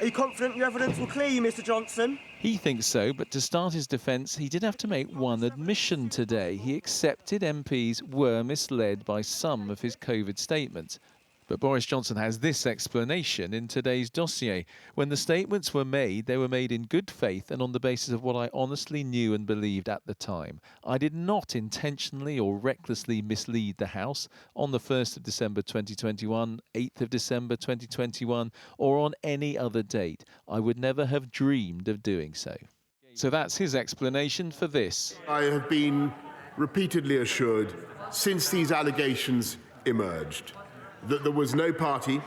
Are you confident your evidence will clear you, Mr Johnson? He thinks so, but to start his defence, he did have to make one admission today. He accepted MPs were misled by some of his COVID statements. But Boris Johnson has this explanation in today's dossier. When the statements were made, they were made in good faith and on the basis of what I honestly knew and believed at the time. I did not intentionally or recklessly mislead the House on the 1st of December 2021, 8th of December 2021, or on any other date. I would never have dreamed of doing so. So that's his explanation for this. I have been repeatedly assured since these allegations emerged that there was no party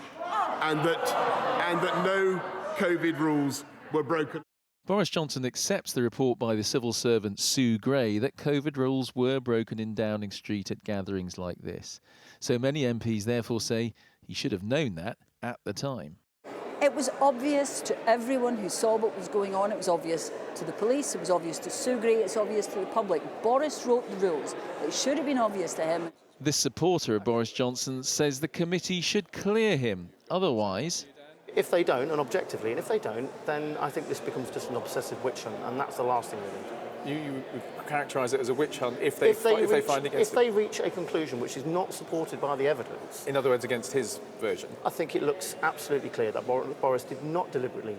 and that no COVID rules were broken. Boris Johnson accepts the report by the civil servant Sue Gray that COVID rules were broken in Downing Street at gatherings like this. So many MPs therefore say he should have known that at the time. It was obvious to everyone who saw what was going on. It was obvious to the police, it was obvious to Sue Gray, it's obvious to the public. Boris wrote the rules. It should have been obvious to him. This supporter of Boris Johnson says the committee should clear him. Otherwise, if they don't, and objectively, and if they don't, then I think this becomes just an obsessive witch hunt, and that's the last thing we need. You characterise it as a witch hunt if they find against him? If they reach a conclusion which is not supported by the evidence. In other words, against his version? I think it looks absolutely clear that Boris did not deliberately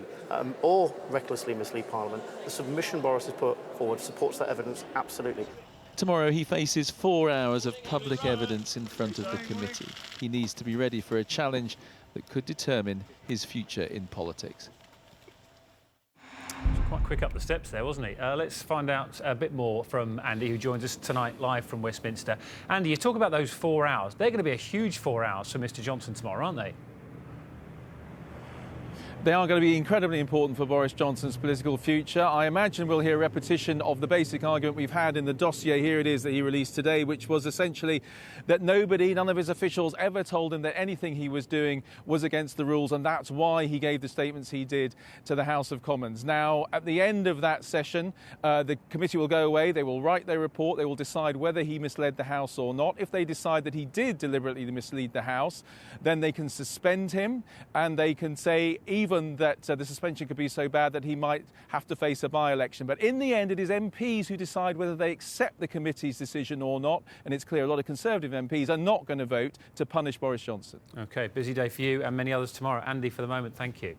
or recklessly mislead Parliament. The submission Boris has put forward supports that evidence absolutely. Tomorrow he faces 4 hours of public evidence in front of the committee. He needs to be ready for a challenge that could determine his future in politics. Quite quick up the steps there, wasn't he? Let's find out a bit more from Andy, who joins us tonight live from Westminster. Andy, you talk about those 4 hours. They're going to be a huge 4 hours for Mr Johnson tomorrow, aren't they? They are going to be incredibly important for Boris Johnson's political future. I imagine we'll hear a repetition of the basic argument we've had in the dossier. Here it is that he released today, which was essentially that none of his officials ever told him that anything he was doing was against the rules, and that's why he gave the statements he did to the House of Commons. Now, at the end of that session, the committee will go away, they will write their report, they will decide whether he misled the House or not. If they decide that he did deliberately mislead the House, then they can suspend him, and they can say even that the suspension could be so bad that he might have to face a by-election. But in the end, it is MPs who decide whether they accept the committee's decision or not. And it's clear a lot of Conservative MPs are not going to vote to punish Boris Johnson. OK, busy day for you and many others tomorrow. Andy, for the moment, thank you.